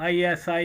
ISI,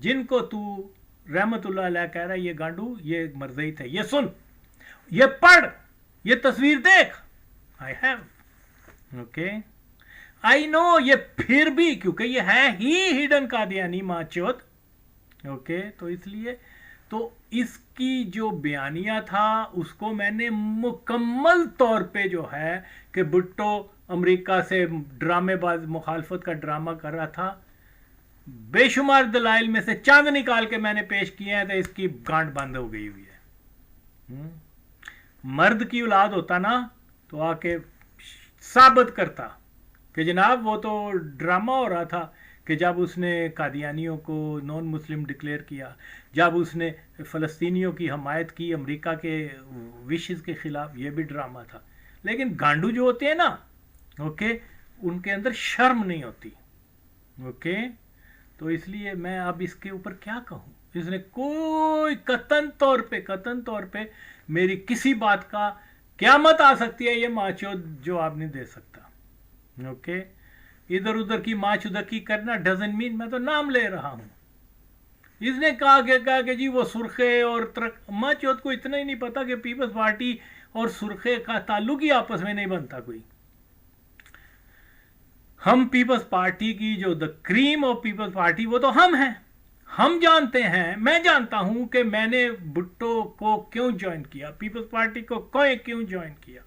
جن کو تو رحمتullah علیہ کہہ رہا ہے یہ گانڈو یہ مرزئی تھے، یہ سن، یہ پڑھ، یہ تصویر دیکھ، آئی ہیو اوکے آئی نو، یہ پھر بھی کیونکہ یہ ہے ہی ہڈن قادیانی ماں چوت، اوکے تو اس لیے تو اس کی جو بیانیہ تھا اس کو میں نے مکمل طور پہ جو ہے کہ بھٹو امریکہ سے ڈرامے باز مخالفت کا ڈرامہ کر رہا تھا، بے شمار دلائل میں سے چاند نکال کے میں نے پیش کیے ہیں، تو اس کی گانٹ بند ہو گئی ہوئی ہے۔ مرد کی اولاد ہوتا نا تو آ کے ثابت کرتا کہ جناب وہ تو ڈرامہ ہو رہا تھا، کہ جب اس نے قادیانیوں کو نان مسلم ڈکلیئر کیا، جب اس نے فلسطینیوں کی حمایت کی امریکہ کے وشز کے خلاف، یہ بھی ڈرامہ تھا۔ لیکن گانڈو جو ہوتے ہیں نا اوکے ان کے اندر شرم نہیں ہوتی، اوکے تو اس لیے میں اب اس کے اوپر کیا کہوں، اس نے کوئی قطن طور پہ میری کسی بات کا قیامت آ سکتی ہے یہ ماچو جواب نہیں دے سکتا، اوکے ادھر ادھر کی ماں چودکی کرنا ڈزنٹ مین میں تو نام لے رہا ہوں۔ اس نے کہا کہ جی وہ سرخے اور ماں چوت کو اتنا ہی نہیں پتا کہ پیپلز پارٹی اور سرخے کا تعلق ہی آپس میں نہیں بنتا کوئی۔ ہم پیپلز پارٹی کی جو دا کریم آف پیپلز پارٹی وہ تو ہم ہیں، ہم جانتے ہیں، میں جانتا ہوں کہ میں نے بھٹو کو کیوں جوائن کیا، پیپلز پارٹی کو کیوں جوائن کیا۔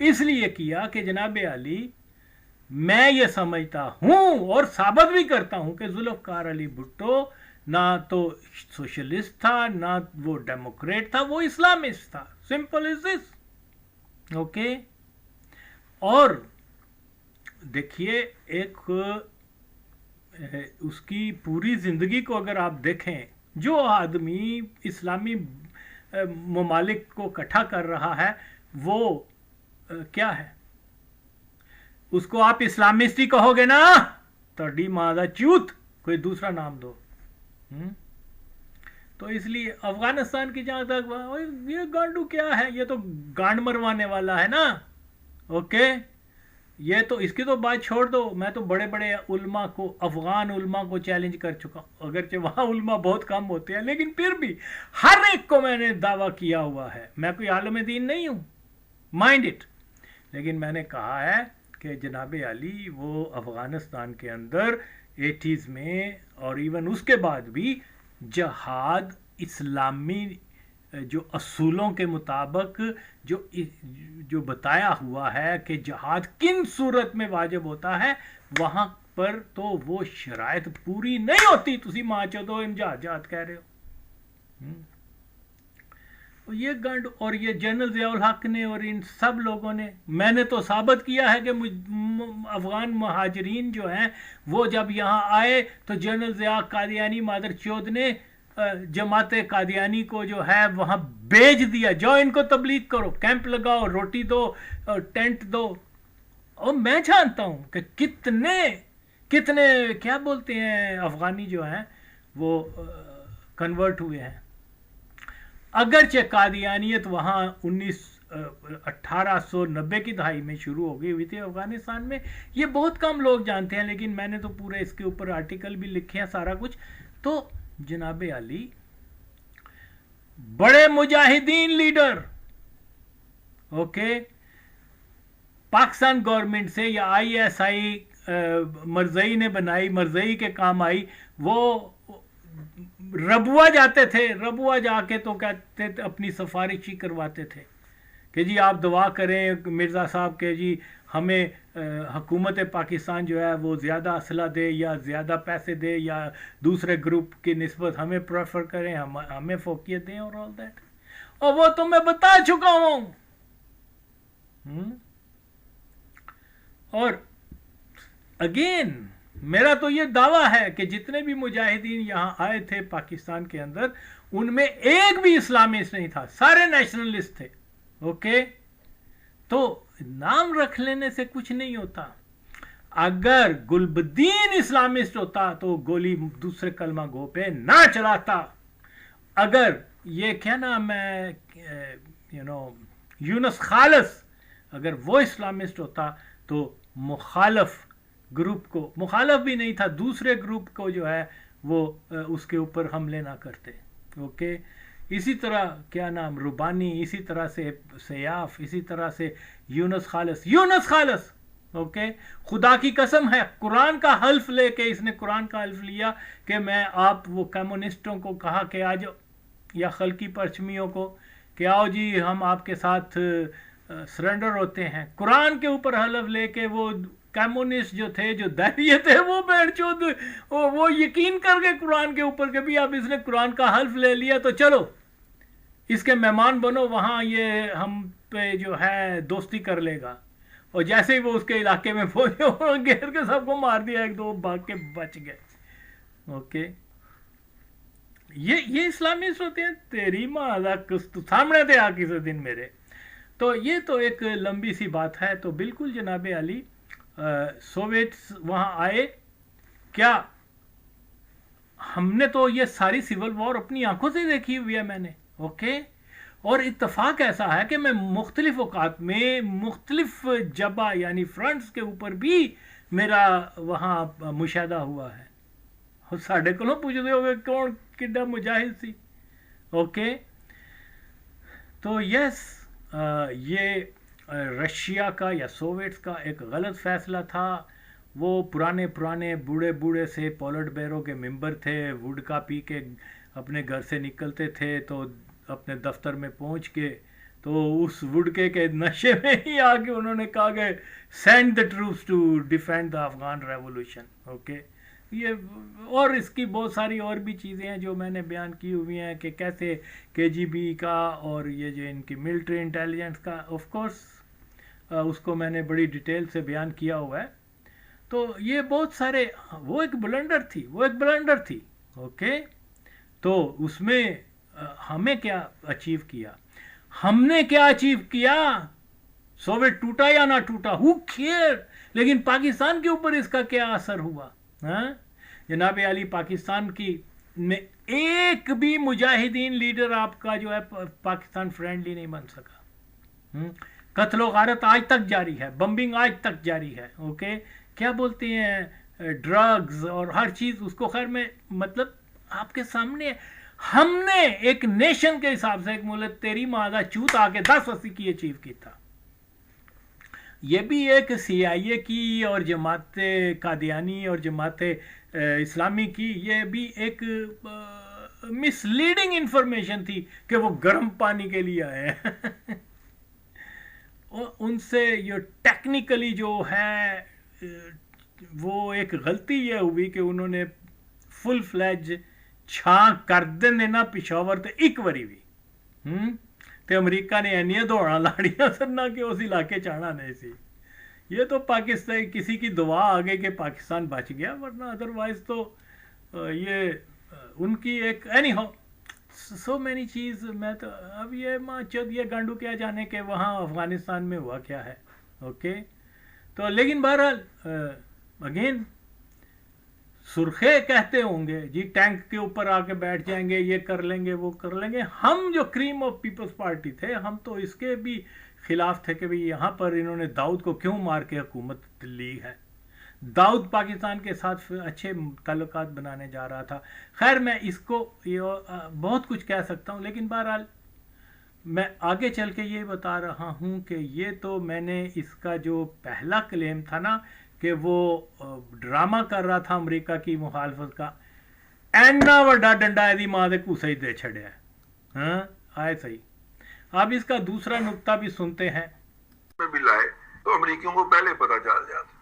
اس لیے کیا کہ جناب علی میں یہ سمجھتا ہوں اور ثابت بھی کرتا ہوں کہ ذوالفقار علی بھٹو نہ تو سوشلسٹ تھا، نہ وہ ڈیموکریٹ تھا، وہ اسلامسٹ تھا، سمپل از دس، اوکے اور دیکھیے ایک اس کی پوری زندگی کو اگر آپ دیکھیں، جو آدمی اسلامی ممالک کو اکٹھا کر رہا ہے وہ کیا ہے، اس کو آپ اسلامسٹ ہی کہو گے نا، تڑی مادہ چوت، کوئی دوسرا نام دو۔ تو اس لیے افغانستان کی جہاں تک یہ گانڈو کیا ہے، یہ تو گانڈ مروانے والا ہے نا، اوکے یہ تو اس کی تو بات چھوڑ دو، میں تو بڑے بڑے علماء کو، افغان علماء کو چیلنج کر چکا ہوں، اگرچہ وہاں علماء بہت کم ہوتے ہیں لیکن پھر بھی ہر ایک کو میں نے دعویٰ کیا ہوا ہے، میں کوئی عالم دین نہیں ہوں، مائنڈ اٹ، لیکن میں نے کہا ہے کہ جناب علی وہ افغانستان کے اندر 80s میں اور ایون اس کے بعد بھی جہاد اسلامی جو اصولوں کے مطابق جو بتایا ہوا ہے کہ جہاد کن صورت میں واجب ہوتا ہے، وہاں پر تو وہ شرائط پوری نہیں ہوتی، تسی ماں چودو جہاد کہہ رہے ہو۔ یہ گنڈ اور یہ جنرل ضیاء الحق نے اور ان سب لوگوں نے، میں نے تو ثابت کیا ہے کہ افغان مہاجرین جو ہیں وہ جب یہاں آئے تو جنرل ضیاء قادیانی مادر چود نے جماعت قادیانی کو جو ہے وہاں بیچ دیا، جاؤ ان کو تبلیغ کرو، کیمپ لگاؤ، روٹی دو، ٹینٹ دو۔ اور میں جانتا ہوں کہ کتنے کیا بولتے ہیں افغانی جو ہیں وہ کنورٹ ہوئے ہیں، اگرچہ قادیانیت وہاں 1890 کی دہائی میں شروع ہو گئی ہوئی تھی افغانستان میں، یہ بہت کم لوگ جانتے ہیں، لیکن میں نے تو پورے اس کے اوپر آرٹیکل بھی لکھے ہیں سارا کچھ۔ تو جناب علی بڑے مجاہدین لیڈر، اوکے پاکستان گورنمنٹ سے یا ISI مرزئی نے بنائی، مرزئی کے کام آئی، وہ ربوہ جاتے تھے، ربوہ جا کے تو کہتے تھے اپنی سفارش ہی کرواتے تھے کہ جی آپ دعا کریں مرزا صاحب کہ جی ہمیں حکومت پاکستان جو ہے وہ زیادہ اسلحہ دے یا زیادہ پیسے دے یا دوسرے گروپ کی نسبت ہمیں پریفر کریں، ہمیں فوقیت دیں اور آل دیٹ، اور وہ تو میں بتا چکا ہوں۔ اور اگین میرا تو یہ دعویٰ ہے کہ جتنے بھی مجاہدین یہاں آئے تھے پاکستان کے اندر ان میں ایک بھی اسلامسٹ نہیں تھا، سارے نیشنلسٹ تھے، اوکے تو نام رکھ لینے سے کچھ نہیں ہوتا۔ اگر گلبدین اسلامسٹ ہوتا تو گولی دوسرے کلمہ گو پہ نہ چلاتا، اگر یہ کیا نام ہے یونس خالص، اگر وہ اسلامسٹ ہوتا تو مخالف گروپ کو، مخالف بھی نہیں تھا، دوسرے گروپ کو جو ہے وہ اس کے اوپر حملے نہ کرتے. اوکے. اسی طرح کیا نام ربانی، اسی طرح سے سیاف، اسی طرح سے یونس خالص. اوکے. خدا کی قسم ہے، قرآن کا حلف لے کے اس نے قرآن کا حلف لیا کہ میں آپ وہ کمیونسٹوں کو کہا کہ آج، یا خلقی پرچمیوں کو کہ آؤ جی ہم آپ کے ساتھ سرنڈر ہوتے ہیں. قرآن کے اوپر حلف لے کے وہ کمیونسٹ جو تھے، جو دہریے تھے، وہ بیٹھ چود وہ یقین کر گئے قرآن کے اوپر کہ بھی اب اس نے قرآن کا حلف لے لیا تو چلو اس کے مہمان بنو، وہاں یہ ہم پہ جو ہے دوستی کر لے گا. اور جیسے ہی وہ اس کے علاقے میں پہنچے، گھیر کے سب کو مار دیا، ایک دو بھاگ کے بچ گئے. اوکے. یہ اسلامسٹ ہوتے ہیں. تیری ماں سامنے تھے آ کسی دن میرے. تو یہ تو ایک لمبی سی بات ہے. تو بالکل جناب علی، سوویٹس وہاں آئے. کیا ہم نے تو یہ ساری سول وار اپنی آنکھوں سے دیکھی ہوئی ہے میں نے. اوکے. اور اتفاق ایسا ہے کہ میں مختلف اوقات میں مختلف جبہ یعنی فرنٹس کے اوپر بھی میرا وہاں مشاہدہ ہوا ہے. اور ساڑھے کو پوچھتے ہو گے کون کڈا مجاہد سی. اوکے. تو یس، یہ رشیا کا یا سوویٹس کا ایک غلط فیصلہ تھا. وہ پرانے بوڑھے سے پولٹ بیرو کے ممبر تھے، ووڈ کا پی کے اپنے گھر سے نکلتے تھے تو اپنے دفتر میں پہنچ کے تو اس ووڈ کے نشے میں ہی آ کے انہوں نے کہا کہ send the troops to defend the Afghan revolution. Okay. یہ اور اس کی بہت ساری اور بھی چیزیں ہیں جو میں نے بیان کی ہوئی ہیں کہ کیسے KGB کا اور یہ جو ان کی ملٹری انٹیلیجنس کا، آف کورس اس کو میں نے بڑی ڈیٹیل سے بیان کیا ہوا ہے. تو یہ بہت سارے، وہ ایک بلنڈر تھی. اوکے. تو اس میں ہمیں کیا اچیو کیا، ہم نے کیا اچیو کیا؟ سوویٹ ٹوٹا یا نہ ٹوٹا، ہو کیئر. لیکن پاکستان کے اوپر اس کا کیا اثر ہوا؟ جناب علی، پاکستان کی میں ایک بھی مجاہدین لیڈر آپ کا جو ہے پاکستان فرینڈلی نہیں بن سکا. قتل و غارت آج تک جاری ہے، بمبنگ آج تک جاری ہے. اوکے. کیا بولتے ہیں، ڈرگز اور ہر چیز. اس کو خیر میں مطلب آپ کے سامنے ہم نے ایک نیشن کے حساب سے ایک ملک تیری مادہ چوت آ کے 1080 کی اچیو کی تھا. یہ بھی ایک CIA کی اور جماعت قادیانی اور جماعت اسلامی کی یہ بھی ایک مس لیڈنگ انفارمیشن تھی کہ وہ گرم پانی کے لیے آئے ہیں. ان سے یہ ٹیکنیکلی جو ہے وہ ایک غلطی یہ ہوئی کہ انہوں نے فل فلیج چھاں کر دینا پشاور تے ایک وری بھی تے امریکہ نے اینیاں دوڑاں لاڑیاں سننا کہ اس علاقے چاہنا نہیں سی. یہ تو پاکستان کسی کی دعا آگے کہ پاکستان بچ گیا، ورنہ ادروائز تو یہ ان کی ایک اینی ہو سو مینی چیز. میں تو اب یہ ماں چود یہ گانڈو کیا جانے کہ وہاں افغانستان میں ہوا کیا ہے. اوکے. تو لیکن بہرحال اگین سرخے کہتے ہوں گے جی ٹینک کے اوپر آ کے بیٹھ جائیں گے، یہ کر لیں گے وہ کر لیں گے. ہم جو کریم آف پیپلز پارٹی تھے ہم تو اس کے بھی خلاف تھے کہ یہاں پر انہوں نے داؤد کو کیوں مار کے حکومت لی ہے. داؤد پاکستان کے ساتھ اچھے تعلقات بنانے جا رہا تھا. خیر میں اس کو بہت کچھ کہہ سکتا ہوں، لیکن بہرحال میں آگے چل کے یہ بتا رہا ہوں کہ یہ تو میں نے اس کا جو پہلا کلیم تھا نا کہ وہ ڈرامہ کر رہا تھا امریکہ کی مخالفت کا، اینا وڈا ڈنڈا دی ماں دے کسے ہی دے چھڑیا ہے. ہاں آئے صحیح. آپ اس کا دوسرا نقطہ بھی سنتے ہیں. میں بھی لائے تو امریکیوں کو پہلے پتہ چل جاتا.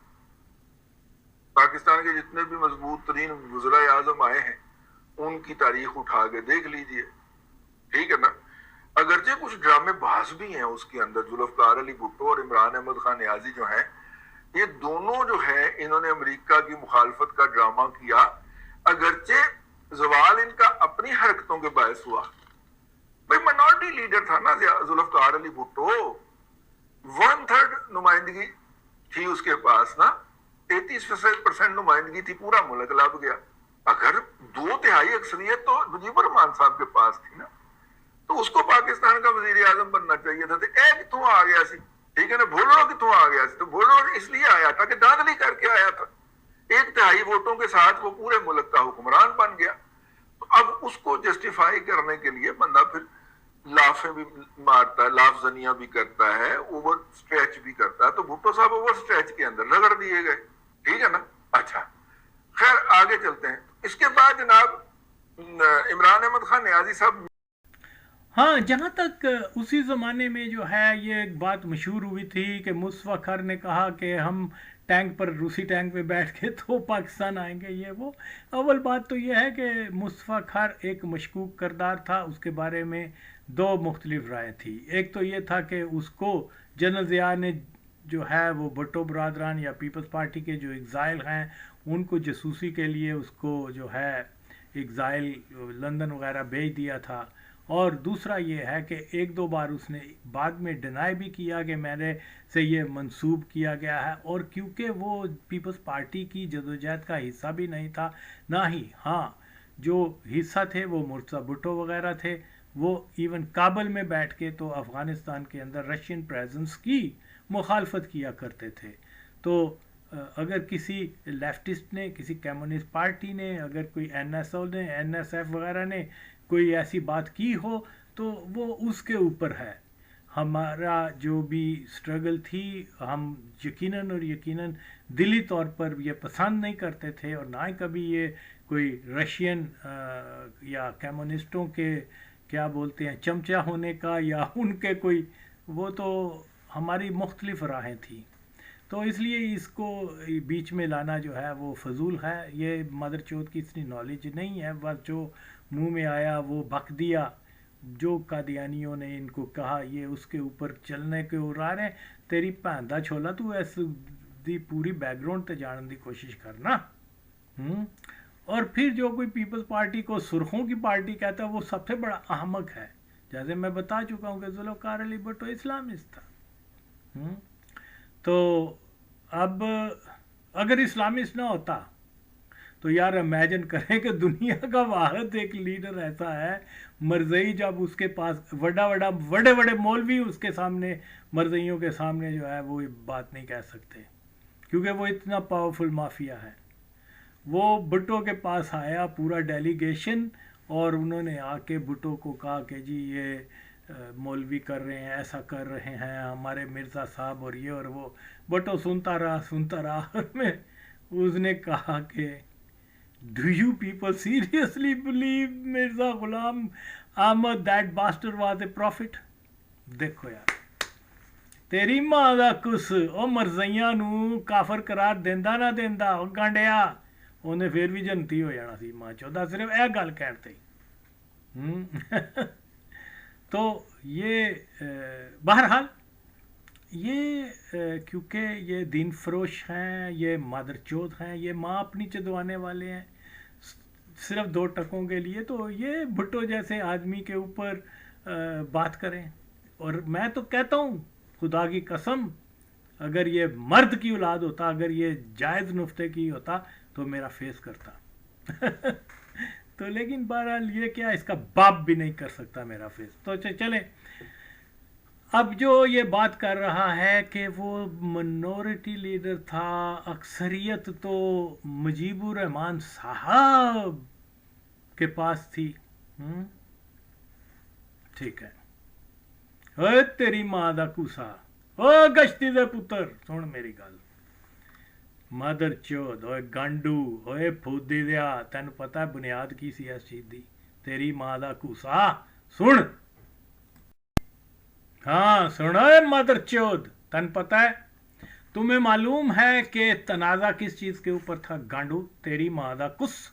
پاکستان کے جتنے بھی مضبوط ترین وزرائے اعظم آئے ہیں ان کی تاریخ اٹھا کے دیکھ لیجئے، ٹھیک ہے نا. اگرچہ کچھ ڈرامے باز بھی ہیں اس کے اندر، ذوالفقار علی بھٹو اور عمران احمد خان نیازی جو ہیں، یہ دونوں جو ہیں انہوں نے امریکہ کی مخالفت کا ڈرامہ کیا، اگرچہ زوال ان کا اپنی حرکتوں کے باعث ہوا. بھائی منورٹی لیڈر تھا نا ذوالفقار علی بھٹو، 1/3 نمائندگی تھی اس کے پاس نا، 33% نمائندگی تھی، پورا ملک لب گیا. اگر 2/3 اکثریت تو مجیب الرحمان صاحب کے پاس تھی نا، تو اس کو پاکستان کا وزیر اعظم بننا چاہیے تھا. تو کتوں آ گیا سی، ٹھیک ہے نا. بھولو کتوں آ گیا سی، تو بھولو اس لیے آیا تھا کہ داندلی کر کے آیا تھا. 1/3 ووٹوں کے ساتھ وہ پورے ملک کا حکمران بن گیا. تو اب اس کو جسٹیفائی کرنے کے لیے بندہ پھر لافیں بھی مارتا ہے, لاف زنیاں بھی کرتا ہے, اوور سٹریچ بھی کرتا ہے. تو بھٹو صاحب اوور سٹریچ کے اندر رگڑ دیے گئے, ٹھیک ہے نا. اچھا خیر آگے چلتے ہیں. اس کے بعد جناب عمران احمد خان نیازی صاحب, ہاں جہاں تک اسی زمانے میں جو ہے یہ ایک بات مشہور ہوئی تھی کہ مصطفیٰ کھر نے کہا کہ ہم ٹینک پر, روسی ٹینک پہ بیٹھ کے تو پاکستان آئیں گے, یہ وہ. اول بات تو یہ ہے کہ مصطفیٰ کھر ایک مشکوک کردار تھا, اس کے بارے میں دو مختلف رائے تھی. ایک تو یہ تھا کہ اس کو جنرل ضیاء نے جو ہے وہ بھٹو برادران یا پیپلز پارٹی کے جو ایگزائل ہیں ان کو جاسوسی کے لیے اس کو جو ہے ایگزائل لندن وغیرہ بھیج دیا تھا. اور دوسرا یہ ہے کہ ایک دو بار اس نے بعد میں ڈینائی بھی کیا کہ میرے سے یہ منسوب کیا گیا ہے, اور کیونکہ وہ پیپلز پارٹی کی جدوجہد کا حصہ بھی نہیں تھا, نہ ہی ہاں جو حصہ تھے وہ مرتضیٰ بھٹو وغیرہ تھے, وہ ایون کابل میں بیٹھ کے تو افغانستان کے اندر رشین پریزنس کی مخالفت کیا کرتے تھے. تو اگر کسی لیفٹسٹ نے, کسی کمیونسٹ پارٹی نے, اگر کوئی این ایس او نے, این ایس ایف وغیرہ نے کوئی ایسی بات کی ہو تو وہ اس کے اوپر ہے. ہمارا جو بھی اسٹرگل تھی, ہم یقیناً اور یقیناً دلی طور پر یہ پسند نہیں کرتے تھے, اور نہ ہی کبھی یہ کوئی رشین یا کمیونسٹوں کے کیا بولتے ہیں چمچہ ہونے کا یا ان کے کوئی, وہ تو ہماری مختلف راہیں تھیں. تو اس لیے اس کو بیچ میں لانا جو ہے وہ فضول ہے. یہ مدر چوت کی اتنی نالج نہیں ہے, بس جو منہ میں آیا وہ بک دیا. جو قادیانیوں نے ان کو کہا یہ اس کے اوپر چلنے کے ارا رہے, تیری بھین دا چھولا, تو اس دی پوری بیک گراؤنڈ تے جاننے دی کوشش کرنا. اور پھر جو کوئی پیپلز پارٹی کو سرخوں کی پارٹی کہتا ہے وہ سب سے بڑا احمق ہے. جیسے میں بتا چکا ہوں کہ ذوالفقار علی بھٹو اسلامسٹ تھا. تو اب اگر اسلامسٹ نہ ہوتا تو یار امیجن کریں کہ دنیا کا واحد ایک لیڈر ایسا ہے مرزئی, جب اس کے پاس بڑے بڑے مولوی اس کے سامنے, مرزئیوں کے سامنے جو ہے وہ بات نہیں کہہ سکتے کیونکہ وہ اتنا پاورفل مافیا ہے. وہ بھٹو کے پاس آیا پورا ڈیلیگیشن, اور انہوں نے آ کے بھٹو کو کہا کہ جی یہ مولوی کر رہے ہیں, ایسا کر رہے ہیں ہمارے مرزا صاحب, اور یہ اور وہ. بھٹو سنتا رہا میں اس نے کہا کہ do you people seriously believe Mirza Ghulam Ahmad that bastard was a prophet. دیکھو یار تیری ماں دا کس, او مرزیاں نو کافر قرار دیندا نہ دیندا, او گانڈیا انہیں پھر بھی جنتی ہو جانا سی ماں چودہ, صرف اے گل کہتے ہی. تو یہ بہرحال یہ کیونکہ یہ دین فروش ہیں, یہ مادر چوت ہیں, یہ ماں اپنی چدوانے والے ہیں صرف 2 ٹکوں کے لیے, تو یہ بھٹو جیسے آدمی کے اوپر بات کریں. اور میں تو کہتا ہوں خدا کی قسم, اگر یہ مرد کی اولاد ہوتا, اگر یہ جائز نفتے کی ہوتا تو میرا فیس کرتا. تو لیکن بہرحال یہ کیا, اس کا باپ بھی نہیں کر سکتا میرا فیس. تو چلیں اب جو یہ بات کر رہا ہے کہ وہ منورٹی لیڈر تھا, اکثریت تو مجیب الرحمان صاحب کے پاس تھی. ٹھیک ہے, اوے تیری ماں دا کوسا, او گشتی دے پتر سن میری گل, مدر چود, اوے گانڈو, اوے پھودی دیا, تین پتہ ہے بنیاد کی سی اس چیز دی, تیری ماں دا کوسا سن. ہاں سنا ہے مدر چود, تن پتہ ہے, تمہیں معلوم ہے کہ تنازع کس چیز کے اوپر تھا گانڈو, تیری ماں دا کس.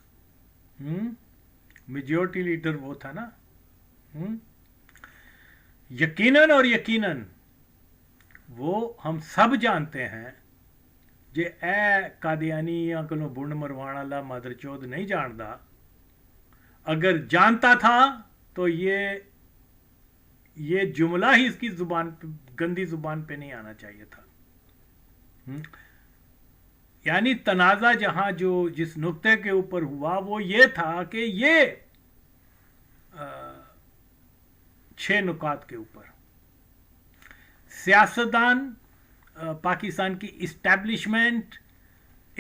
میجورٹی لیڈر وہ تھا نا. یقیناً اور یقیناً وہ ہم سب جانتے ہیں جے اے قادیانیاں کلوں بنڈ مروانا اللہ مدر چود نہیں جانتا. اگر جانتا تھا تو یہ جملہ ہی اس کی زبان پہ, گندی زبان پہ نہیں آنا چاہیے تھا. یعنی تنازع جہاں جو جس نقطے کے اوپر ہوا وہ یہ تھا کہ یہ 6 نکات کے اوپر سیاستدان, پاکستان کی اسٹیبلشمنٹ,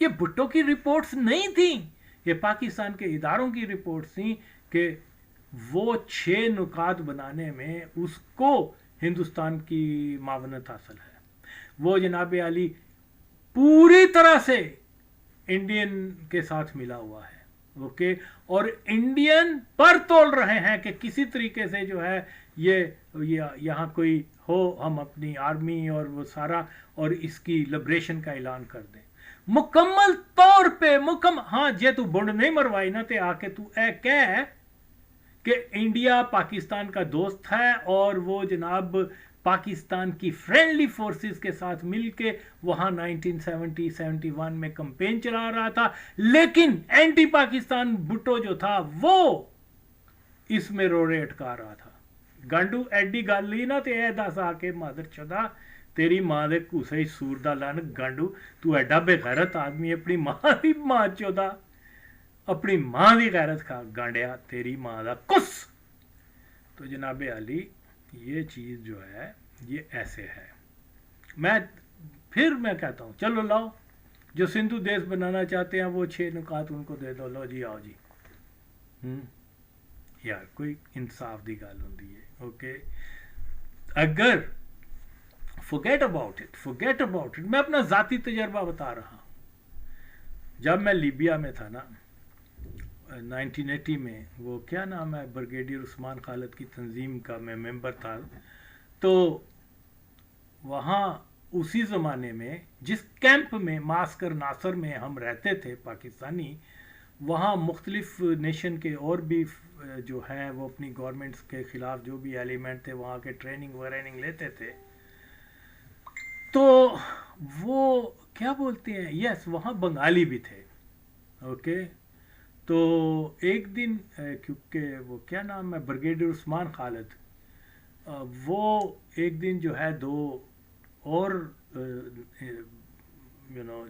یہ بھٹو کی رپورٹس نہیں تھیں, یہ پاکستان کے اداروں کی رپورٹس تھیں کہ وہ 6 نکات بنانے میں اس کو ہندوستان کی معاونت حاصل ہے. وہ جناب علی پوری طرح سے انڈین کے ساتھ ملا ہوا ہے, اوکے, اور انڈین پر تول رہے ہیں کہ کسی طریقے سے جو ہے یہ یہاں کوئی ہو, ہم اپنی آرمی اور وہ سارا اور اس کی لبریشن کا اعلان کر دیں مکمل طور پہ. ہاں جے تو بنڈ نہیں مروائی نا تے آ کے تو اے کہہ کہ انڈیا پاکستان کا دوست ہے اور وہ جناب پاکستان کی فرینڈلی فورسز کے ساتھ مل کے وہاں 1970-71 میں کمپین چلا رہا تھا, لیکن اینٹی پاکستان بھٹو جو تھا وہ اس میں روڑے اٹکا رہا تھا. گانڈو ایڈی گل لی نا تے اے دس آ کے مادر چدا تیری ماں دے کسے ہی سور دا لن گانڈو, تو ایڈا بے غیرت آدمی, اپنی ماں دی ماں چودا, اپنی ماں دی غیرت کھا گانڈیا, تیری ماں دا کس. تو جناب علی یہ چیز جو ہے یہ ایسے ہے. میں کہتا ہوں چلو لاؤ جو سندھو دیش بنانا چاہتے ہیں وہ 6 نکات ان کو دے دو, لو جی آؤ جی. یار کوئی انصاف دی گل ہوندی ہے, اوکے. اگر forget about it, میں اپنا ذاتی تجربہ بتا رہا ہوں. جب میں لیبیا میں تھا نا 1980 میں, وہ کیا نام ہے, بریگیڈیئر عثمان خالد کی تنظیم کا میں ممبر تھا, تو وہاں اسی زمانے میں جس کیمپ میں ماسکر ناصر میں ہم رہتے تھے پاکستانی, وہاں مختلف نیشن کے اور بھی جو ہیں وہ اپنی گورنمنٹس کے خلاف جو بھی ایلیمنٹ تھے وہاں کے ٹریننگ لیتے تھے. تو وہ کیا بولتے ہیں, یس وہاں بنگالی بھی تھے, اوکے. تو ایک دن کیونکہ وہ کیا نام ہے بریگیڈیئر عثمان خالد, وہ ایک دن جو ہے 2 اور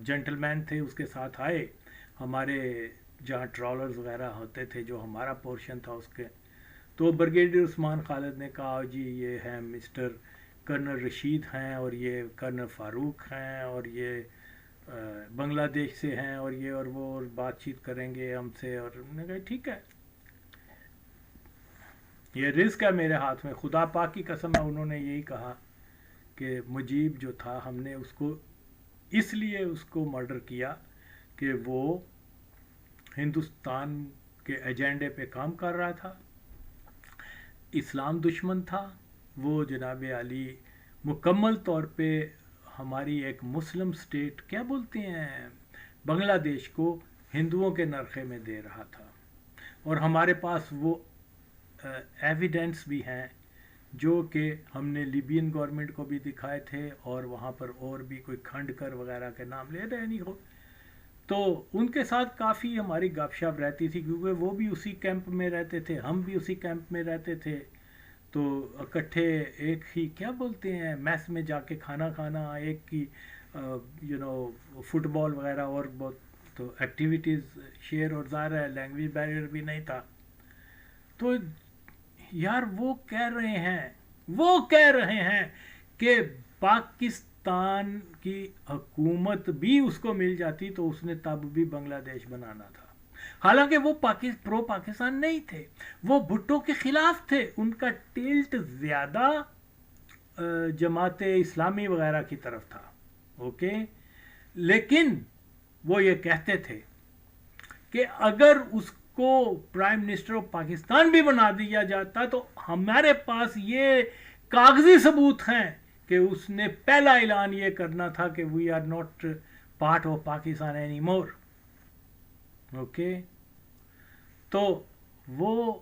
جینٹل مین تھے اس کے ساتھ آئے ہمارے جہاں ٹرالرز وغیرہ ہوتے تھے جو ہمارا پورشن تھا اس کے. تو بریگیڈیئر عثمان خالد نے کہا جی یہ ہیں مسٹر کرنل رشید ہیں اور یہ کرنل فاروق ہیں اور یہ بنگلہ دیش سے ہیں اور یہ اور وہ بات چیت کریں گے ہم سے. اور انہوں نے کہا ٹھیک ہے, یہ رزق ہے میرے ہاتھ میں, خدا پاک کی قسم ہے. انہوں نے یہی کہا کہ مجیب جو تھا ہم نے اس کو اس لیے اس کو مرڈر کیا کہ وہ ہندوستان کے ایجنڈے پہ کام کر رہا تھا, اسلام دشمن تھا. وہ جناب علی مکمل طور پہ ہماری ایک مسلم سٹیٹ کیا بولتے ہیں بنگلہ دیش کو ہندوؤں کے نرخے میں دے رہا تھا. اور ہمارے پاس وہ ایویڈنس بھی ہیں جو کہ ہم نے لیبین گورنمنٹ کو بھی دکھائے تھے, اور وہاں پر اور بھی کوئی کھنڈکر وغیرہ کے نام لے رہے نہیں ہو. تو ان کے ساتھ کافی ہماری گپ شپ رہتی تھی کیونکہ وہ بھی اسی کیمپ میں رہتے تھے, ہم بھی اسی کیمپ میں رہتے تھے. تو اکٹھے ایک ہی کیا بولتے ہیں میس میں جا کے کھانا کھانا, ایک کی فٹ بال وغیرہ اور بہت تو ایکٹیویٹیز شیئر, اور ظاہر ہے لینگویج بیریئر بھی نہیں تھا. تو یار وہ کہہ رہے ہیں کہ پاکستان کی حکومت بھی اس کو مل جاتی تو اس نے تب بھی بنگلہ دیش بنانا تھا. حالانکہ وہ پرو پاکستان نہیں تھے, وہ بھٹو کے خلاف تھے. ان کا ٹلٹ زیادہ جماعت اسلامی وغیرہ کی طرف تھا, اوکے. لیکن وہ یہ کہتے تھے کہ اگر اس کو پرائم منسٹر آف پاکستان بھی بنا دیا جاتا تو ہمارے پاس یہ کاغذی ثبوت ہیں کہ اس نے پہلا اعلان یہ کرنا تھا کہ we are not part of Pakistan any more, okay. تو وہ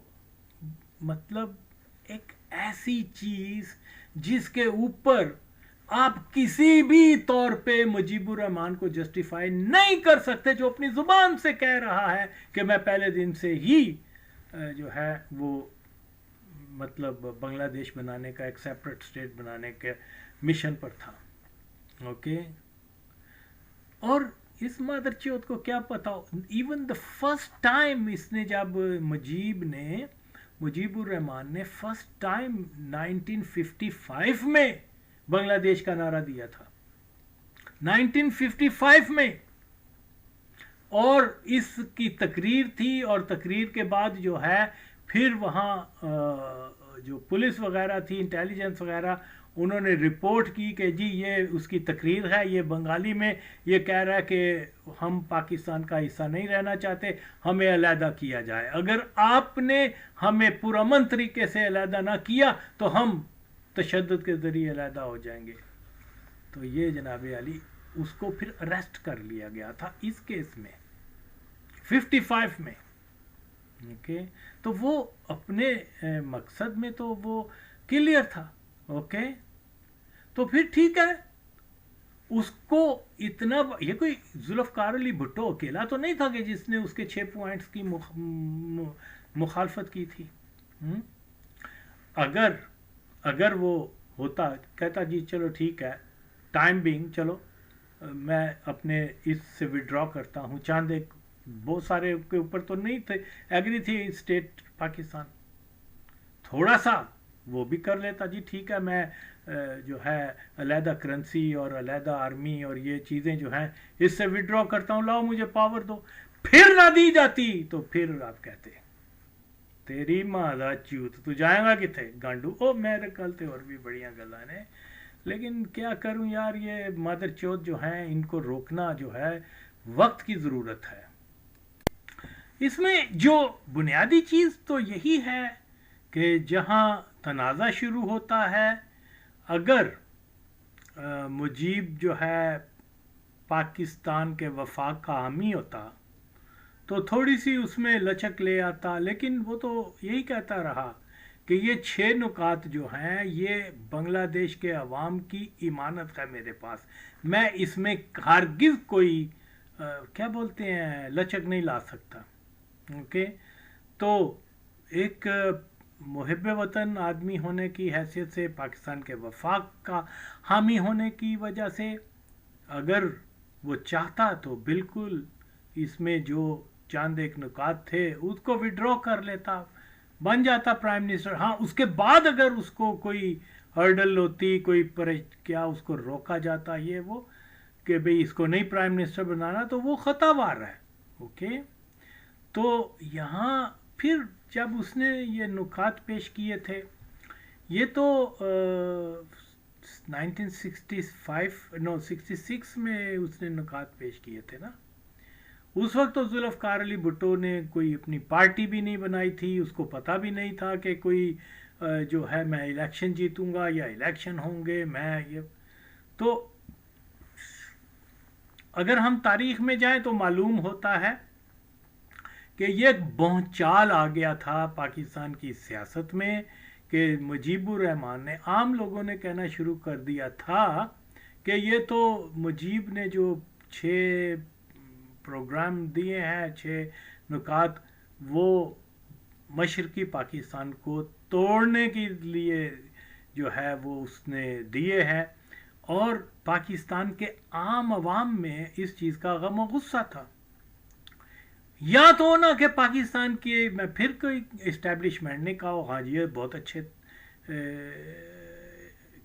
مطلب ایک ایسی چیز جس کے اوپر آپ کسی بھی طور پہ مجیب الرحمان کو جسٹیفائی نہیں کر سکتے, جو اپنی زبان سے کہہ رہا ہے کہ میں پہلے دن سے ہی جو ہے وہ مطلب بنگلہ دیش بنانے کا ایک سیپریٹ اسٹیٹ بنانے کے مشن پر تھا, اوکے. اور اس مادر چوت کو کیا پتا, ایون دا فرسٹ ٹائم اس نے جب مجیب الرحمان نے فرسٹ ٹائم 1955 میں بنگلہ دیش کا نعرہ دیا تھا, 1955 میں اور اس کی تقریر تھی، اور تقریر کے بعد جو ہے پھر وہاں جو پولیس وغیرہ تھی، انٹیلیجنس وغیرہ، انہوں نے رپورٹ کی کہ جی یہ اس کی تقریر ہے، یہ بنگالی میں یہ کہہ رہا ہے کہ ہم پاکستان کا حصہ نہیں رہنا چاہتے، ہمیں علیحدہ کیا جائے، اگر آپ نے ہمیں پرامن طریقے سے علیحدہ نہ کیا تو ہم تشدد کے ذریعے علیحدہ ہو جائیں گے۔ تو یہ جناب علی اس کو پھر اریسٹ کر لیا گیا تھا اس کیس میں 55 میں، اوکے۔ تو وہ اپنے مقصد میں تو وہ کلیئر تھا، اوکے۔ تو پھر ٹھیک ہے، اس کو اتنا، یہ کوئی ذوالفقار علی بھٹو اکیلا تو نہیں تھا کہ جس نے اس کے 6 پوائنٹس کی مخالفت کی تھی۔ اگر وہ ہوتا، کہتا جی چلو ٹھیک ہے، ٹائم بینگ چلو میں اپنے اس سے وڈرا کرتا ہوں، چاند ایک بہت سارے کے اوپر تو نہیں تھے ایگری تھی اسٹیٹ پاکستان، تھوڑا سا وہ بھی کر لیتا، جی ٹھیک ہے میں جو ہے علیحدہ کرنسی اور علیحدہ آرمی اور یہ چیزیں جو ہیں اس سے وڈرا کرتا ہوں، لاؤ مجھے پاور دو، پھر نہ دی جاتی تو پھر آپ کہتے تیری ماں دا چوت تو جائیں گا کتنے گانڈو، او میرے کل تے اور بھی بڑیاں گلاں نے، لیکن کیا کروں یار، یہ مادر چوت جو ہیں ان کو روکنا جو ہے وقت کی ضرورت ہے۔ اس میں جو بنیادی چیز تو یہی ہے کہ جہاں تنازع شروع ہوتا ہے، اگر مجیب جو ہے پاکستان کے وفاق کا حامی ہوتا تو تھوڑی سی اس میں لچک لے آتا، لیکن وہ تو یہی کہتا رہا کہ یہ 6 نکات جو ہیں یہ بنگلہ دیش کے عوام کی امانت ہے میرے پاس، میں اس میں ہرگز کوئی کیا بولتے ہیں لچک نہیں لا سکتا، اوکے۔ تو ایک محب وطن آدمی ہونے کی حیثیت سے، پاکستان کے وفاق کا حامی ہونے کی وجہ سے، اگر وہ چاہتا تو بالکل اس میں جو چاند ایک نکات تھے اس کو وڈرا کر لیتا، بن جاتا پرائم منسٹر۔ ہاں اس کے بعد اگر اس کو کوئی ہرڈل ہوتی، کوئی کیا اس کو روکا جاتا یہ وہ کہ بھئی اس کو نہیں پرائم منسٹر بنانا، تو وہ خطا وار ہے، اوکے۔ تو یہاں پھر جب اس نے یہ نکات پیش کیے تھے، یہ تو 1966 میں اس نے نکات پیش کیے تھے نا، اس وقت تو ذوالفقار علی بھٹو نے کوئی اپنی پارٹی بھی نہیں بنائی تھی، اس کو پتہ بھی نہیں تھا کہ کوئی جو ہے میں الیکشن جیتوں گا یا الیکشن ہوں گے، میں یہ تو اگر ہم تاریخ میں جائیں تو معلوم ہوتا ہے کہ یہ ایک بہنچال آ گیا تھا پاکستان کی سیاست میں کہ مجیب الرحمان نے، عام لوگوں نے کہنا شروع کر دیا تھا کہ یہ تو مجیب نے جو 6 پروگرام دیے ہیں، 6 نکات، وہ مشرقی پاکستان کو توڑنے کے لیے جو ہے وہ اس نے دیے ہیں، اور پاکستان کے عام عوام میں اس چیز کا غم و غصہ تھا۔ یا تو نہ کہ پاکستان کی میں پھر کوئی اسٹیبلشمنٹ نے کہا ہاں جی یہ بہت اچھے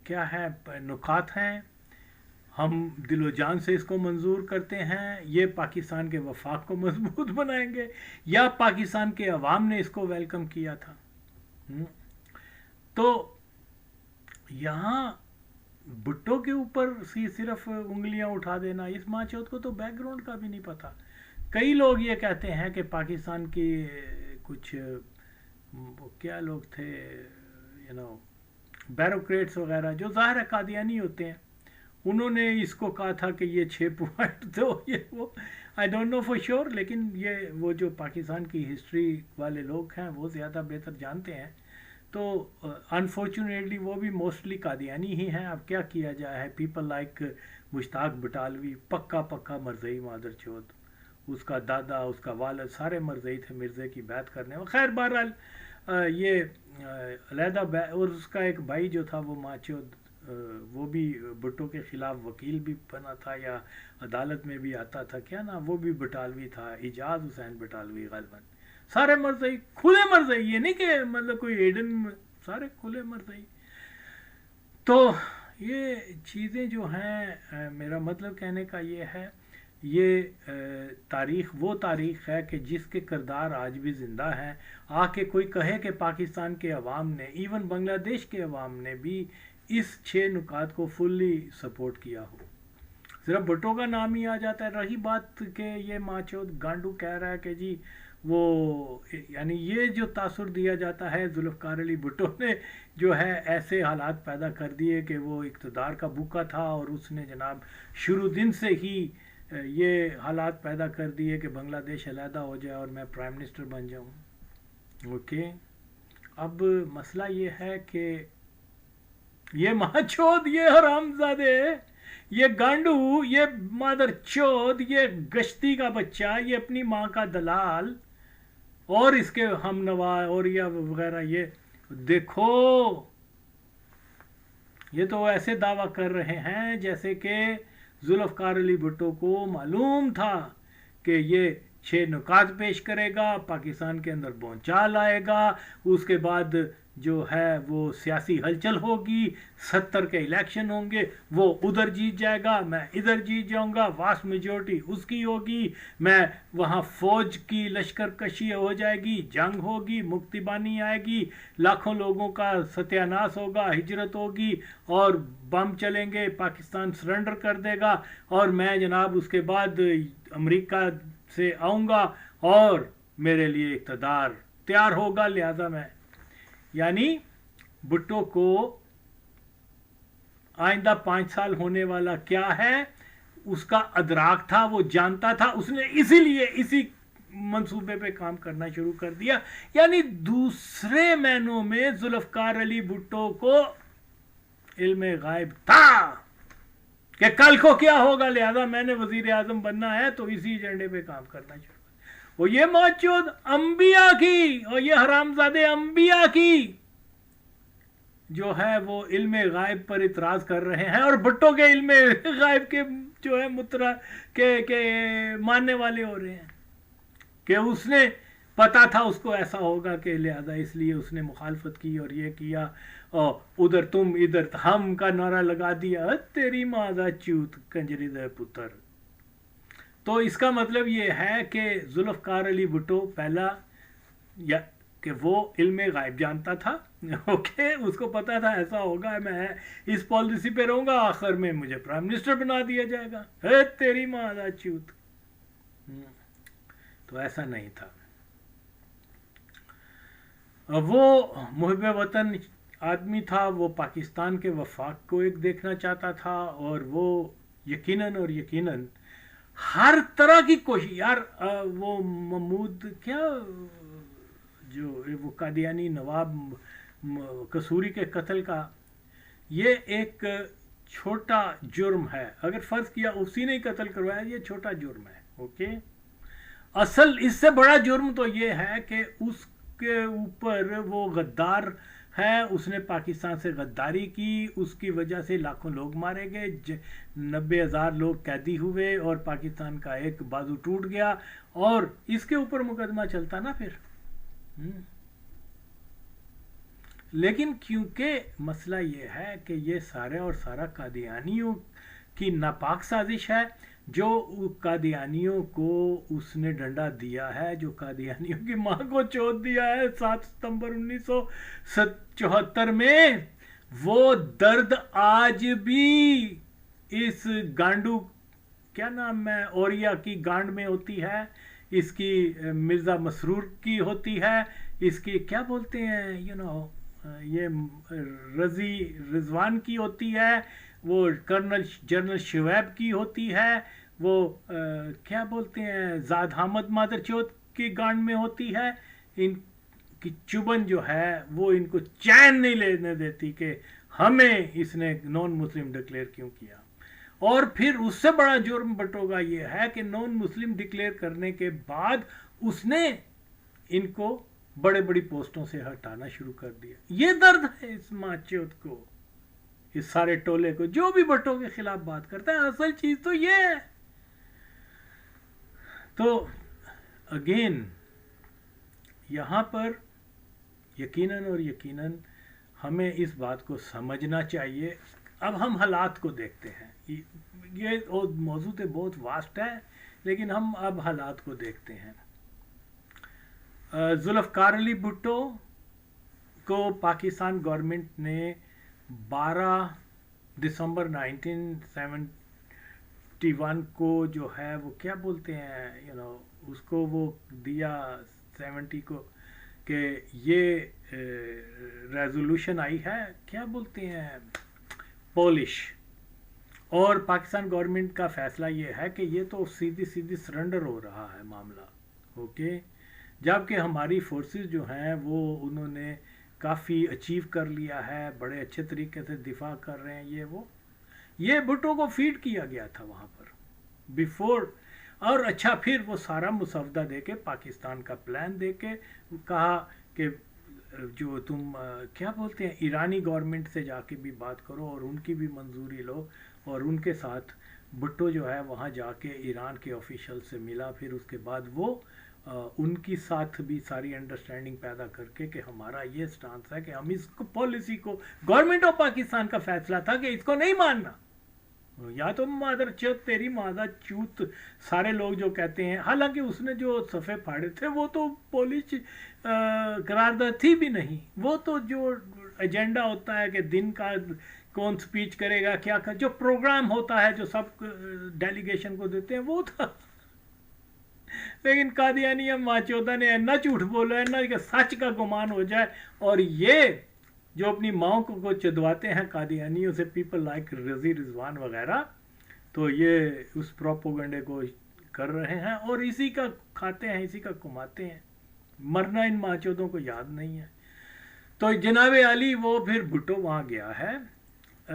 کیا ہے نکات ہیں، ہم دل و جان سے اس کو منظور کرتے ہیں، یہ پاکستان کے وفاق کو مضبوط بنائیں گے، یا پاکستان کے عوام نے اس کو ویلکم کیا تھا۔ تو یہاں بھٹو کے اوپر صرف انگلیاں اٹھا دینا، اس ماں چوت کو تو بیک گراؤنڈ کا بھی نہیں پتا۔ کئی لوگ یہ کہتے ہیں کہ پاکستان کی کچھ کیا لوگ تھے بیروکریٹس وغیرہ جو ظاہر قادیانی ہوتے ہیں، انہوں نے اس کو کہا تھا کہ یہ 6 پوائنٹ دو، یہ وہ I don't know for sure, لیکن یہ وہ جو پاکستان کی ہسٹری والے لوگ ہیں وہ زیادہ بہتر جانتے ہیں۔ تو انفارچونیٹلی وہ بھی موسٹلی قادیانی ہی ہیں، اب کیا کیا جائے ہے، پیپل لائک مشتاق بٹالوی پکا مرزئی مادر چوت، اس کا دادا اس کا والد سارے مرزئی تھے، مرزے کی بیعت کرنے، خیر بہرحال یہ علیحدہ اور اس کا ایک بھائی جو تھا وہ ماچود، وہ بھی بھٹو کے خلاف وکیل بھی بنا تھا یا عدالت میں بھی آتا تھا، کیا نا وہ بھی بٹالوی تھا، اعجاز حسین بٹالوی غالباً، سارے مرزئی کھلے مرزئی، یہ نہیں کہ مطلب کوئی ایڈن، سارے کھلے مرزئی۔ تو یہ چیزیں جو ہیں، میرا مطلب کہنے کا یہ ہے یہ تاریخ وہ تاریخ ہے کہ جس کے کردار آج بھی زندہ ہیں. آ کے کوئی کہے کہ پاکستان کے عوام نے، ایون بنگلہ دیش کے عوام نے بھی اس 6 نکات کو فلی سپورٹ کیا ہو. صرف بھٹو کا نام ہی آ جاتا ہے. رہی بات کہ یہ ماچود گانڈو کہہ رہا ہے کہ جی وہ، یعنی یہ جو تاثر دیا جاتا ہے ذوالفقار علی بھٹو نے جو ہے ایسے حالات پیدا کر دیے کہ وہ اقتدار کا بھوکا تھا، اور اس نے جناب شروع دن سے ہی یہ حالات پیدا کر دیے کہ بنگلہ دیش علیحدہ ہو جائے اور میں پرائم منسٹر بن جاؤں. اوکے، اب مسئلہ یہ ہے کہ یہ ماچود، یہ حرامزادے، یہ گانڈو، یہ مادر چود، یہ گشتی کا بچہ، یہ اپنی ماں کا دلال اور اس کے ہم نوا اور یہ وغیرہ، یہ دیکھو یہ تو ایسے دعویٰ کر رہے ہیں جیسے کہ ذوالفقار علی بھٹو کو معلوم تھا کہ یہ 6 نکات پیش کرے گا، پاکستان کے اندر بھونچال آئے گا، اس کے بعد جو ہے وہ سیاسی ہلچل ہوگی، 70 کے الیکشن ہوں گے، وہ ادھر جیت جائے گا، میں ادھر جیت جاؤں گا، واسٹ میجورٹی اس کی ہوگی، میں وہاں فوج کی لشکر کشی ہو جائے گی، جنگ ہوگی، مکتی بانی آئے گی، لاکھوں لوگوں کا ستیہ ناش ہوگا، ہجرت ہوگی اور بم چلیں گے، پاکستان سرنڈر کر دے گا، اور میں جناب اس کے بعد امریکہ سے آؤں گا اور میرے لیے اقتدار تیار ہوگا. لہذا میں، یعنی بھٹو کو آئندہ 5 سال ہونے والا کیا ہے اس کا ادراک تھا، وہ جانتا تھا، اس نے اسی لیے اسی منصوبے پہ کام کرنا شروع کر دیا. یعنی دوسرے معنوں میں ذوالفقار علی بھٹو کو علم غائب تھا کہ کل کو کیا ہوگا، لہذا میں نے وزیر اعظم بننا ہے تو اسی ایجنڈے پہ کام کرنا شروع کر. وہ یہ ماچود انبیاء کی اور یہ حرامزادے انبیاء کی جو ہے وہ علم غائب پر اعتراض کر رہے ہیں، اور بھٹو کے علم غائب کے جو ہے کے ماننے والے ہو رہے ہیں کہ اس نے پتا تھا اس کو ایسا ہوگا کہ لہذا اس لیے اس نے مخالفت کی اور یہ کیا، اور ادھر تم ادھر ہم کا نعرہ لگا دیا، تیری ماں چوت کنجری دے پتر. تو اس کا مطلب یہ ہے کہ ذوالفقار علی بھٹو پہلا یا کہ وہ علم غائب جانتا تھا. اوکے، اس کو پتا تھا ایسا ہوگا، میں اس پالیسی پہ رہوں گا، آخر میں مجھے پرائم منسٹر بنا دیا جائے گا، تیری ماں چوت. تو ایسا نہیں تھا. وہ محب وطن آدمی تھا، وہ پاکستان کے وفاق کو ایک دیکھنا چاہتا تھا، اور وہ یقیناً ہر طرح کی کوشش، یار وہ محمود کیا جو وہ قادیانی نواب قصوری کے قتل کا، یہ ایک چھوٹا جرم ہے. اگر فرض کیا اسی نے قتل کروایا، یہ چھوٹا جرم ہے. اوکے، اصل اس سے بڑا جرم تو یہ ہے کہ اس کے اوپر وہ غدار ہے، اس نے پاکستان سے غداری کی، اس کی وجہ سے لاکھوں لوگ مارے گئے، 90,000 لوگ قیدی ہوئے، اور پاکستان کا ایک بازو ٹوٹ گیا، اور اس کے اوپر مقدمہ چلتا نا پھر. لیکن کیونکہ مسئلہ یہ ہے کہ یہ سارے اور سارا قادیانیوں کی ناپاک سازش ہے، جو قادیانیوں کو اس نے ڈنڈا دیا ہے، جو قادیانیوں کی ماں کو چوت دیا ہے 7 ستمبر 1974 میں، وہ درد آج بھی اس گانڈو کیا نام ہے اوریا کی گانڈ میں ہوتی ہے، اس کی مرزا مسرور کی ہوتی ہے، اس کی کیا بولتے ہیں یہ رضوان کی ہوتی ہے، وہ جنرل شعیب کی ہوتی ہے، وہ کیا بولتے ہیں زاد حامد مادر چوت کی گانڈ میں ہوتی ہے. ان کی چبن جو ہے وہ ان کو چین نہیں لینے دیتی کہ ہمیں اس نے نان مسلم ڈکلیئر کیوں کیا. اور پھر اس سے بڑا جرم بھٹو کا یہ ہے کہ نان مسلم ڈکلیئر کرنے کے بعد اس نے ان کو بڑے بڑی پوسٹوں سے ہٹانا شروع کر دیا. یہ درد ہے اس ماچوت کو، اس سارے ٹولے کو جو بھی بھٹو کے خلاف بات کرتا ہے. اصل چیز تو یہ ہے. تو اگین یہاں پر یقیناً ہمیں اس بات کو سمجھنا چاہیے اب ہم حالات کو دیکھتے ہیں. یہ موضوع تو بہت واسٹ ہے لیکن ہم اب حالات کو دیکھتے ہیں. ذوالفقار علی بھٹو کو پاکستان گورنمنٹ نے 12 دسمبر 1971 کو جو ہے وہ کیا بولتے ہیں اس کو وہ دیا 70 کو کہ یہ ریزولوشن آئی ہے کیا بولتے ہیں پولش, اور پاکستان گورنمنٹ کا فیصلہ یہ ہے کہ یہ تو سیدھی سرنڈر ہو رہا ہے معاملہ. اوکے, جبکہ ہماری فورسز جو ہیں وہ انہوں نے کافی اچیو کر لیا ہے, بڑے اچھے طریقے سے دفاع کر رہے ہیں. یہ بھٹو کو فیڈ کیا گیا تھا وہاں پر بیفور, اور اچھا پھر وہ سارا مسودہ دے کے پاکستان کا پلان دے کے کہا کہ جو تم کیا بولتے ہیں ایرانی گورنمنٹ سے جا کے بھی بات کرو اور ان کی بھی منظوری لو, اور ان کے ساتھ بھٹو جو ہے وہاں جا کے ایران کے آفیشل سے ملا. پھر اس کے بعد وہ ان کی ساتھ بھی ساری انڈرسٹینڈنگ پیدا کر کے کہ ہمارا یہ سٹانس ہے کہ ہم اس کو پالیسی کو, گورنمنٹ آف پاکستان کا فیصلہ تھا کہ اس کو نہیں ماننا. یا تو مادر چوت تیری مادہ چوت سارے لوگ جو کہتے ہیں, حالانکہ اس نے جو صفحے پھاڑے تھے وہ تو پولیس قرارداد تھی بھی نہیں. وہ تو جو ایجنڈا ہوتا ہے کہ دن کا کون سپیچ کرے گا کیا جو پروگرام ہوتا ہے جو سب ڈیلیگیشن کو دیتے ہیں وہ تھا. لیکن قادیانی ماچودہ نے اینا جھوٹ بولا اینا کہ سچ کا گمان ہو جائے, اور یہ جو اپنی ماؤں کو چدواتے ہیں قادیانیوں سے, پیپل لائک رضی رضوان وغیرہ, تو یہ اس پروپوگنڈے کو کر رہے ہیں اور اسی کا کھاتے ہیں, اسی کا کماتے ہیں. مرنا ان ماچودوں کو یاد نہیں ہے. تو جناب علی وہ پھر بھٹو وہاں گیا ہے,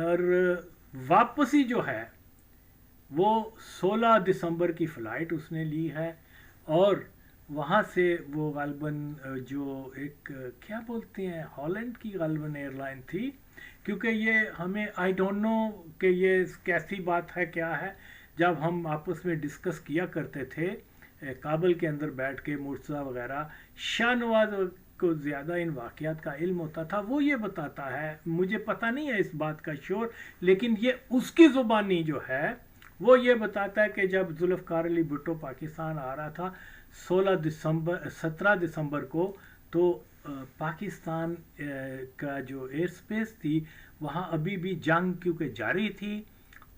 اور واپسی جو ہے وہ 16 دسمبر کی فلائٹ اس نے لی ہے, اور وہاں سے وہ غالباً جو ایک کیا بولتے ہیں ہالینڈ کی غالباً ایئر لائن تھی, کیونکہ یہ ہمیں آئی ڈونٹ نو کہ یہ کیسی بات ہے کیا ہے. جب ہم آپس میں ڈسکس کیا کرتے تھے کابل کے اندر بیٹھ کے, مرتضیٰ وغیرہ, شاہ نواز کو زیادہ ان واقعات کا علم ہوتا تھا, وہ یہ بتاتا ہے, مجھے پتہ نہیں ہے اس بات کا شور, لیکن یہ اس کی زبانی جو ہے وہ یہ بتاتا ہے کہ جب ذوالفقار علی بھٹو پاکستان آ رہا تھا 17 دسمبر کو, تو پاکستان کا جو ایئر سپیس تھی وہاں ابھی بھی جنگ کیونکہ جاری تھی,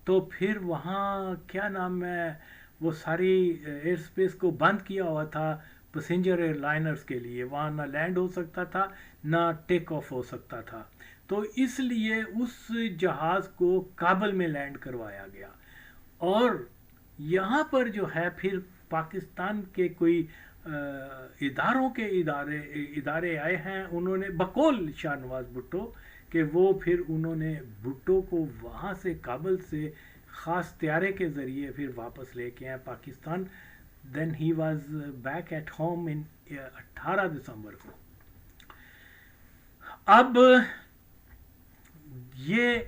تو پھر وہاں کیا نام ہے وہ ساری ایئر سپیس کو بند کیا ہوا تھا پیسنجر ایئر لائنرز کے لیے. وہاں نہ لینڈ ہو سکتا تھا نہ ٹیک آف ہو سکتا تھا, تو اس لیے اس جہاز کو کابل میں لینڈ کروایا گیا. اور یہاں پر جو ہے پھر پاکستان کے کوئی اداروں کے ادارے آئے ہیں, انہوں نے بقول شاہ نواز بھٹو کہ وہ پھر انہوں نے بھٹو کو وہاں سے کابل سے خاص طیارے کے ذریعے پھر واپس لے کے آئے Pakistan. Then he was back at home in 18 دسمبر کو. اب یہ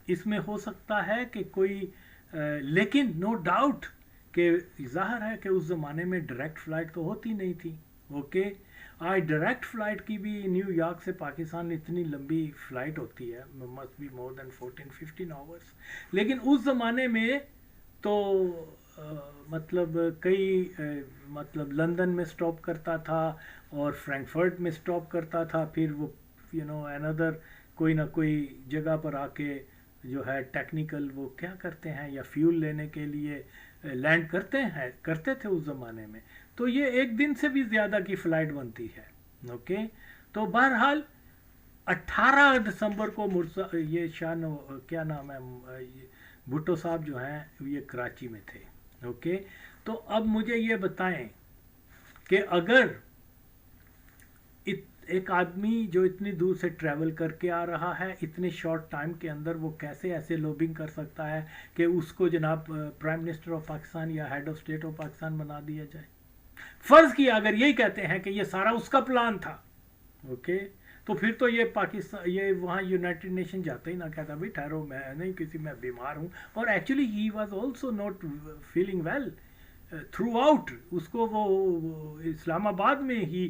اس میں ہو سکتا ہے کہ کوئی لیکن نو ڈاؤٹ کہ ظاہر ہے کہ اس زمانے میں ڈائریکٹ فلائٹ تو ہوتی نہیں تھی. اوکے, آج ڈائریکٹ فلائٹ کی بھی نیو یارک سے پاکستان اتنی لمبی فلائٹ ہوتی ہے, must be more than 14-15 hours. لیکن اس زمانے میں تو مطلب کئی مطلب لندن میں سٹاپ کرتا تھا اور فرینکفرٹ میں سٹاپ کرتا تھا, پھر وہ another کوئی نہ کوئی جگہ پر آ کے جو ہے ٹیکنیکل وہ کیا کرتے ہیں یا فیول لینے کے لیے لینڈ کرتے تھے اس زمانے میں. تو یہ ایک دن سے بھی زیادہ کی فلائٹ بنتی ہے. اوکے, تو بہرحال 18 دسمبر کو یہ کیا نام ہے بھٹو صاحب جو ہیں یہ کراچی میں تھے. اوکے, تو اب مجھے یہ بتائیں کہ اگر ایک آدمی جو اتنی دور سے ٹریول کر کے آ رہا ہے اتنے شارٹ ٹائم کے اندر وہ کیسے ایسے لوبنگ کر سکتا ہے کہ اس کو جناب پرائم منسٹر آف پاکستان یا head of state of Pakistan بنا دیا جائے. فرض کیا اگر یہی کہتے ہیں کہ یہ سارا اس کا پلان تھا, اوکے, تو پھر تو یہ پاکستان یہ وہاں یونائٹڈ نیشن جاتا ہی نہ, کہتا بھائی ٹھہرو میں نہیں میں بیمار ہوں. اور actually he was also not feeling well throughout. اس کو وہ اسلام آباد میں ہی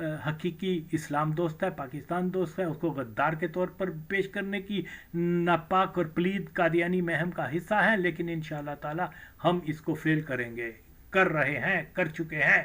حقیقی اسلام دوست ہے، پاکستان دوست ہے، اس کو غدار کے طور پر پیش کرنے کی ناپاک اور پلید قادیانی مہم کا حصہ ہیں، لیکن انشاءاللہ تعالی ہم اس کو فیل کریں گے، کر رہے ہیں، کر چکے ہیں۔